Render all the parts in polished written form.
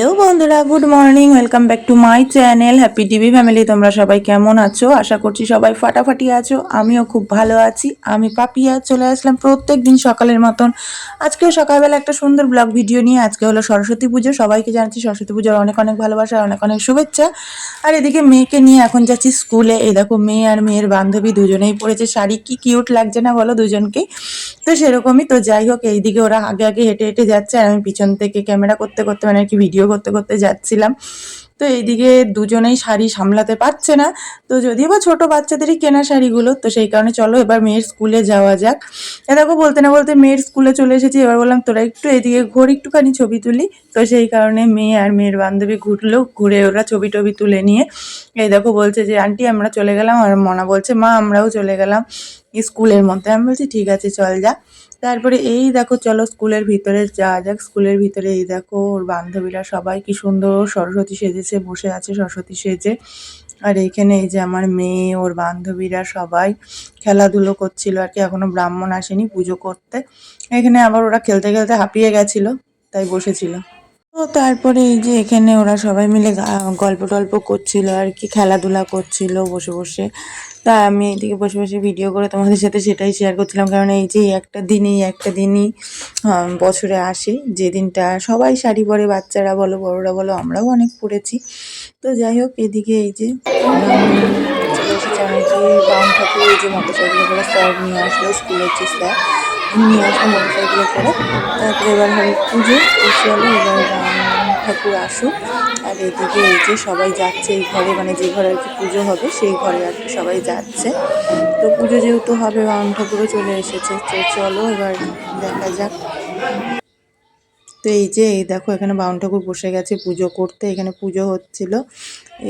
Hello বন্ধুরা, good morning, welcome back to my channel happy TV family. তোমরা সবাই কেমন আছো? আশা করছি সবাই ফাটাফাটি আছো। আমিও খুব ভালো আছি। আমি পাপিয়া চলে আসলাম প্রত্যেক দিন সকালের মতন। আজকেও সকালবেলা একটা সুন্দর ব্লগ ভিডিও নিয়ে। আজকে হলো সরস্বতী পুজো, সবাইকে জানাচ্ছি সরস্বতী পুজোর অনেক অনেক ভালোবাসা, অনেক অনেক শুভেচ্ছা। আর এদিকে মেয়েকে নিয়ে এখন যাচ্ছি স্কুলে। এই দেখো মেয়ে আর মেয়ের বান্ধবী দুজনেই পড়েছে শাড়ি, কি কিউট লাগছে না বলো দুজনকেই? তো সেরকমই। তো যাই হোক, এইদিকে ওরা আগে আগে হেঁটে হেঁটে যাচ্ছে আর আমি পিছন থেকে ক্যামেরা করতে করতে মানে আর কি ভিডিও করতে করতে যাচ্ছিলাম। তো এইদিকে দুজনেই শাড়ি সামলাতে পারছে না। তো যদিও বা ছোট বাচ্চাদেরই কেনা শাড়িগুলো, তো সেই কারণে চলো এবার মেয়ের স্কুলে যাওয়া যাক। এ দেখো বলতে না বলতে মেয়ের স্কুলে চলে এসেছি। এবার বললাম তোরা একটু এদিকে ঘোর, একটুখানি ছবি তুলি। তো সেই কারণে মেয়ে আর মেয়ের বান্ধবী ঘুরলো, ঘুরে ওরা ছবি টবি তুলে নিয়ে এই দেখো বলছে যে আন্টি আমরা চলে গেলাম। আর মনা বলছে মা আমরাও চলে গেলাম স্কুলের মধ্যে। আমি বলছি ঠিক আছে চল যা। তারপরে এই দেখো চলো স্কুলের ভিতরে যাওয়া যাক। স্কুলের ভিতরে এই দেখো ওর বান্ধবীরা সবাই কি সুন্দর সরস্বতী সেজেছে, বসে আছে সরস্বতী সেজে। আর এইখানে এই যে আমার মেয়ে, ওর বান্ধবীরা সবাই খেলাধুলো করছিল আর কি। এখনো ব্রাহ্মণ আসেনি পুজো করতে। এখানে আবার ওরা খেলতে খেলতে হাঁপিয়ে গেছিল, তাই বসেছিল। তো তারপরে এই যে এখানে ওরা সবাই মিলে গল্প টল্প করছিল আর কি, খেলাধুলা করছিল বসে বসে। তা আমি এইদিকে বসে বসে ভিডিও করে তোমাদের সাথে সেটাই শেয়ার করছিলাম। কারণ এই যে একটা দিনই বছরে আসে যে দিনটা সবাই শাড়ি পরে, বাচ্চারা বলো বড়রা বলো, আমরাও অনেক পরেছি। তো যাই হোক, এদিকে এই যে চলে এসেছে আমি যে বাউন ঠাকুর, এই যে মোটরসাইকেলে করে স্যার নিয়ে আসলো, স্কুলের যে স্যার উনি নিয়ে আসলো মোটরসাইকেলে করে। তারপরে এবার হবে পুজো, চলো এবার ঠাকুর আসুক। আর এদিকে এই যে সবাই যাচ্ছে এই ঘরে, মানে যে ঘরে আর কি পুজো হবে সেই ঘরে আর কি সবাই যাচ্ছে। তো পুজো যেহেতু হবে, বাউন ঠাকুরও চলে এসেছে, তো চলো এবার দেখা যাক। তো এই যে এই দেখো এখানে বাউন ঠাকুর বসে গেছে পুজো করতে, এখানে পুজো হচ্ছিল।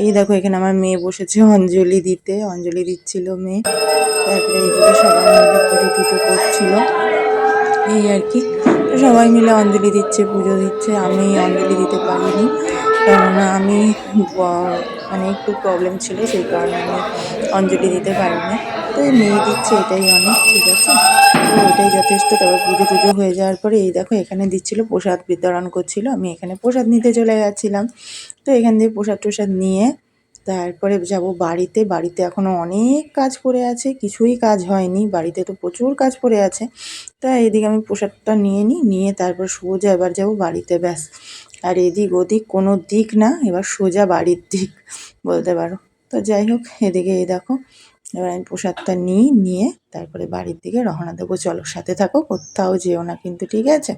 এই দেখো এখানে আমার মেয়ে বসেছে অঞ্জলি দিতে, অঞ্জলি দিচ্ছিল মেয়ে। তারপরে এইদিকে সবাই মিলে পুজো টুজো করছিল এই আর কি। তো সবাই মিলে অঞ্জলি দিচ্ছে, পুজো দিচ্ছে। আমি অঞ্জলি দিতে পারিনি, কেননা আমি মানে একটু প্রবলেম ছিল, সেই কারণে আমি অঞ্জলি দিতে পারিনি। তো এই মেয়ে দিচ্ছে, এটাই অনেক, ঠিক আছে, তো এটাই যথেষ্ট। তারপর পুজো টুজো হয়ে যাওয়ার পরে এই দেখো এখানে দিচ্ছিল, প্রসাদ বিতরণ করছিল। আমি এখানে প্রসাদ নিতে চলে গেছিলাম। তো এখান থেকে প্রসাদ টসাদ নিয়ে তারপরে যাব বাড়িতে। বাড়িতে এখনও অনেক কাজ পড়ে আছে, কিছুই কাজ হয়নি বাড়িতে, তো প্রচুর কাজ পড়ে আছে। তাই এদিকে আমি প্রসাদটা নিয়ে তারপর সোজা এবার যাব বাড়িতে, ব্যাস। আর এদিক ওদিক কোনো দিক না, এবার সোজা বাড়ির দিক বলতে পারো। তো যাই হোক, এদিকে এই দেখো এবার আমি প্রসাদটা নিয়ে তারপরে বাড়ির দিকে রওনা দেবো। চলো সাথে থাকো, কোথাও যেও না কিন্তু, ঠিক আছে?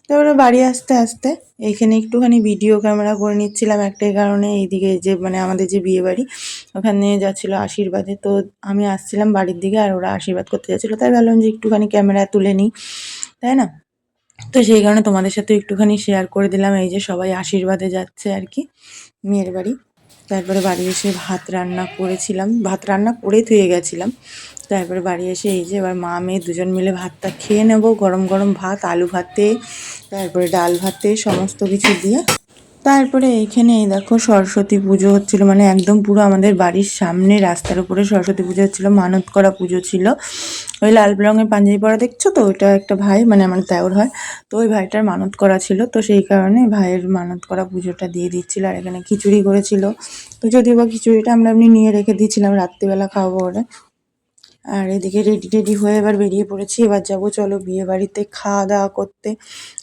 তারপরে বাড়ি আসতে আসতে এইখানে একটুখানি ভিডিও ক্যামেরা করে নিচ্ছিলাম একটাই কারণে, এইদিকে যে মানে আমাদের যে বিয়ে বাড়ি ওখানে যাচ্ছিলো আশীর্বাদে। তো আমি আসছিলাম বাড়ির দিকে আর ওরা আশীর্বাদ করতে যাচ্ছিলো, তাই ভাবলাম যে একটুখানি ক্যামেরা তুলে নিই, তাই না? তো সেই কারণে তোমাদের সাথে একটুখানি শেয়ার করে দিলাম। এই যে সবাই আশীর্বাদে যাচ্ছে আর কি মেয়ের বাড়ি। তারপরে বাড়ি এসে ভাত রান্না করেছিলাম, ভাত রান্না করে ধুয়ে গেছিলাম। তারপরে বাড়ি এসে এই যে এবার মা মেয়ে দুজন মিলে ভাতটা খেয়ে নেব, গরম গরম ভাত, আলু ভাতে, তারপরে ডাল ভাতে, সমস্ত কিছু দিয়ে। তারপরে এইখানে এই দেখো সরস্বতী পুজো হচ্ছিল, মানে একদম পুরো আমাদের বাড়ির সামনে রাস্তার উপরে সরস্বতী পুজো হচ্ছিল, মানত করা পুজো ছিল। ওই লাল রঙের পাঞ্জাবি পরা দেখছো তো, ওইটা একটা ভাই, মানে আমার দেওর হয়। তো ওই ভাইটার মানত করা ছিল, তো সেই কারণে ভাইয়ের মানত করা পুজোটা দিয়ে দিচ্ছিল। আর এখানে খিচুড়ি করেছিল, তো যদিও বা খিচুড়িটা আমরা এমনি নিয়ে রেখে দিয়েছিলাম রাত্রিবেলা খাবো বলে। আর এদিকে রেডি হয়ে এবার বেরিয়ে পড়েছি। এবার যাব চলো বিয়ে বাড়িতে খাওয়া দাওয়া করতে।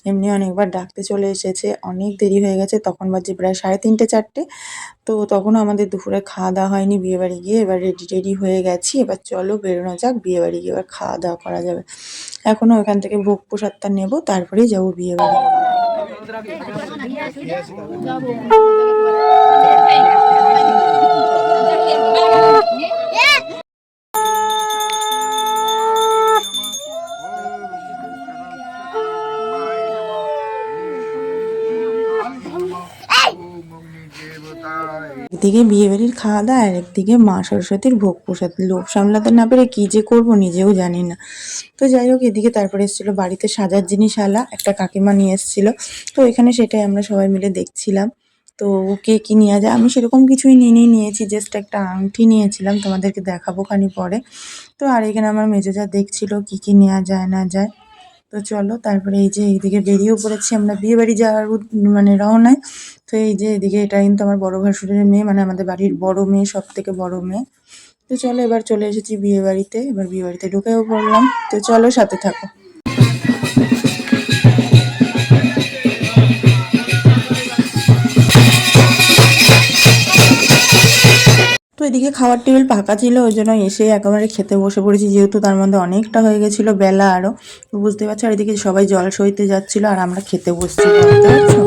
এমনি অনেকবার ডাকতে চলে এসেছে, অনেক দেরি হয়ে গেছে, তখন বাজে প্রায় 3:30 4টে। তো তখনও আমাদের দুপুরে খাওয়া দাওয়া হয়নি বিয়ে বাড়ি গিয়ে। এবার রেডি হয়ে গেছি, এবার চলো বেরোনো যাক, বিয়ে বাড়ি গিয়ে এবার খাওয়া দাওয়া করা যাবে। এখনও ওখান থেকে ভোগ প্রসাদটা নেবো, তারপরেই যাবো বিয়ে বাড়ি। একদিকে বিয়েবাড়ির খাওয়া দাওয়া আর একদিকে মা সরস্বতীর ভোগ প্রসাদ, লোভ সামলাতে না পেরে কি যে করবো নিজেও জানি না। তো যাই হোক, এদিকে তারপরে এসেছিলো বাড়িতে সাজার জিনিস আলা, একটা কাকিমা নিয়ে এসেছিলো। তো এখানে সেটাই আমরা সবাই মিলে দেখছিলাম। তো কে কি নিয়ে যায়, আমি সেরকম কিছুই নিয়েছি, জাস্ট একটা আংটি নিয়েছিলাম, তোমাদেরকে দেখাবো খানি পরে। তো আর এখানে আমার মেজো যা দেখছিল কি কি নেওয়া যায় না যায়। তো তো চলো তারপরে এই যে এইদিকে বেরিয়েও পড়েছি আমরা বিয়ে বাড়ি যাওয়ার মানে রওনায়। তো এই যে এদিকে এটা কিন্তু আমার বড় ভাসুরের মেয়ে, মানে আমাদের বাড়ির বড় মেয়ে, সব থেকে বড় মেয়ে। তো চলো এবার চলে এসেছি বিয়ে বাড়িতে, এবার বিয়ে বাড়িতে ঢুকেও পড়লাম। তো চলো সাথে থাকো। তো এদিকে খাওয়ার টেবিল ফাঁকা ছিল, ওই জন্য এসে একেবারে খেতে বসে পড়েছি, যেহেতু তার মধ্যে অনেকটা হয়ে গেছিলো বেলা আরও। বুঝতে পারছো, আর এদিকে সবাই জল সইতে যাচ্ছিলো আর আমরা খেতে বসছি, বুঝতে পারছো।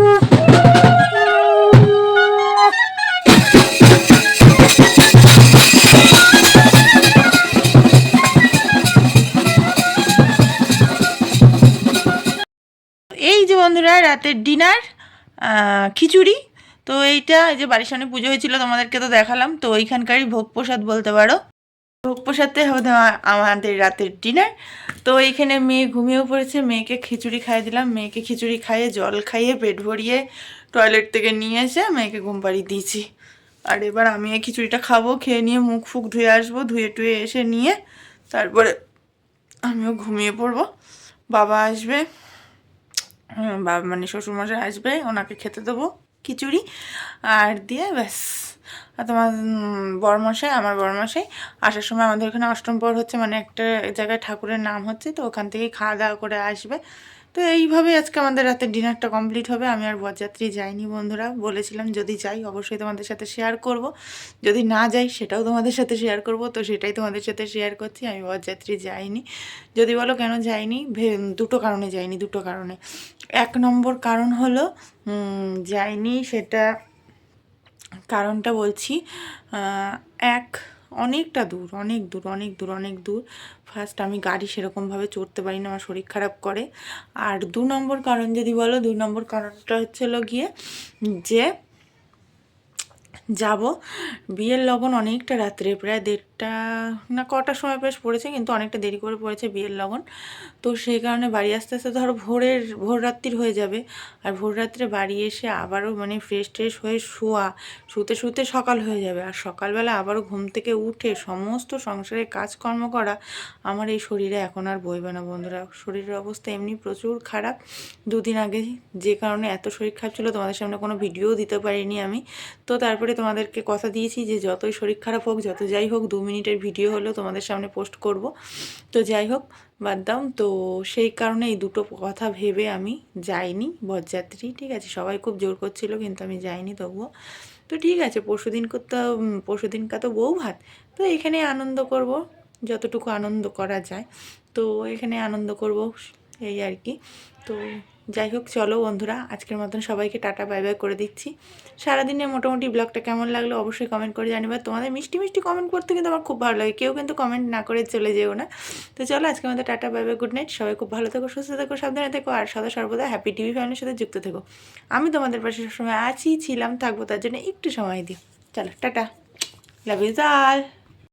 এই যে বন্ধুরা রাতের ডিনার, খিচুড়ি। তো এইটা এই যে বাড়ির সামনে পুজো হয়েছিল, তোমাদেরকে তো দেখালাম, তো ওইখানকারই ভোগ প্রসাদ বলতে পারো। ভোগ প্রসাদে হবে আমাদের রাতের ডিনার। তো এইখানে মেয়ে ঘুমিয়েও পড়েছে, মেয়েকে খিচুড়ি খাইয়ে দিলাম, মেয়েকে খিচুড়ি খাইয়ে জল খাইয়ে পেট ভরিয়ে টয়লেট থেকে নিয়ে এসে মেয়েকে ঘুম পাড়িয়ে দিয়েছি। আর এবার আমি এই খিচুড়িটা খাবো, খেয়ে নিয়ে মুখ ফুক ধুয়ে আসবো, ধুয়ে টুয়ে এসে নিয়ে তারপরে আমিও ঘুমিয়ে পড়বো। বাবা আসবে, বাবা মানে শ্বশুরমশাই আসবে, ওনাকে খেতে দেবো খিচুড়ি আর দিয়ে ব্যাস। আর তোমার বরমশাই, আমার বরমশাই আসার সময় আমাদের ওখানে অষ্টম প্রহর হচ্ছে, মানে একটা জায়গায় ঠাকুরের নাম হচ্ছে, তো ওখান থেকেই খাওয়া দাওয়া করে আসবে। তো এইভাবেই আজকে আমাদের রাতের ডিনারটা কমপ্লিট হবে। আমি আর বরযাত্রী যাইনি বন্ধুরা, বলেছিলাম যদি যাই অবশ্যই তোমাদের সাথে শেয়ার করব, যদি না যাই সেটাও তোমাদের সাথে শেয়ার করব, তো সেটাই তোমাদের সাথে শেয়ার করছি। আমি বরযাত্রী যাইনি। যদি বলো কেন যাইনি, দুটো কারণে যাইনি, দুটো কারণে। এক নম্বর কারণ হলো যাইনি, সেটা কারণটা বলছি। এক, অনেকটা দূর, অনেক দূর, অনেক দূর, অনেক দূর। ফার্স্ট আমি গাড়ি সেরকমভাবে চড়তে পারি না, আমার শরীর খারাপ করে। আর 2 নম্বর কারণ যদি বলো, 2 নম্বর কারণটা হচ্ছিল গিয়ে যে যাব, বিয়ের লগন অনেকটা রাত্রে, প্রায় 1:30 না কটার সময় বেশ পড়েছে, কিন্তু অনেকটা দেরি করে পড়েছে বিয়ের লগন। তো সেই কারণে বাড়ি আস্তে আস্তে ধরো ভোর রাত্রির হয়ে যাবে। আর ভোর রাত্রে বাড়ি এসে আবারও মানে ফ্রেশ ট্রেশ হয়ে শুতে শুতে সকাল হয়ে যাবে। আর সকালবেলা আবারও ঘুম থেকে উঠে সমস্ত সংসারের কাজকর্ম করা আমার এই শরীরে এখন আর বইবে না বন্ধুরা। শরীরের অবস্থা এমনি প্রচুর খারাপ। 2 দিন আগে যে কারণে এত শরীর খারাপ ছিল, তোমাদের সামনে কোনো ভিডিও দিতে পারিনি আমি। তো তারপরে তোমাদেরকে কথা দিয়েছি যে যতই শরীর খারাপ হোক, যত যাই হোক, 2 মিনিটের ভিডিও হলেও তোমাদের সামনে পোস্ট করব। তো যাই হোক, বাদ দাও। তো সেই কারণে এই দুটো কথা ভেবে আমি যাইনি বরযাত্রী, ঠিক আছে। সবাই খুব জোর করছিল কিন্তু আমি যাইনি তবুও। তো ঠিক আছে, পরশুদিনকা তো বউ ভাত, তো এখানে আনন্দ করব, যতটুকু আনন্দ করা যায়, তো এখানে আনন্দ করব, এই আর কি। তো যাই হোক, চলো বন্ধুরা, আজকের মতন সবাইকে টাটা বাই বাই করে দিচ্ছি। সারাদিনে মোটামুটি ব্লগটা কেমন লাগলো অবশ্যই কমেন্ট করে জানিবা। তোমাদের মিষ্টি মিষ্টি কমেন্ট করতে কিন্তু আমার খুব ভালো লাগে, কেউ কিন্তু কমেন্ট না করে চলে যেও না। তো চলো আজকে আমাদের tata bye bye, good night. সবাই খুব ভালো থেকো, সুস্থ থেকো, সাবধানে থেকো, আর সদা সর্বদা হ্যাপি টিভি ফ্যামিলির সাথে যুক্ত থেকো। আমি তোমাদের পাশে সবসময় আছি, ছিলাম, থাকবো, তার জন্য একটু সময় দিও। চলো টাটা, লাভ ইউ অল।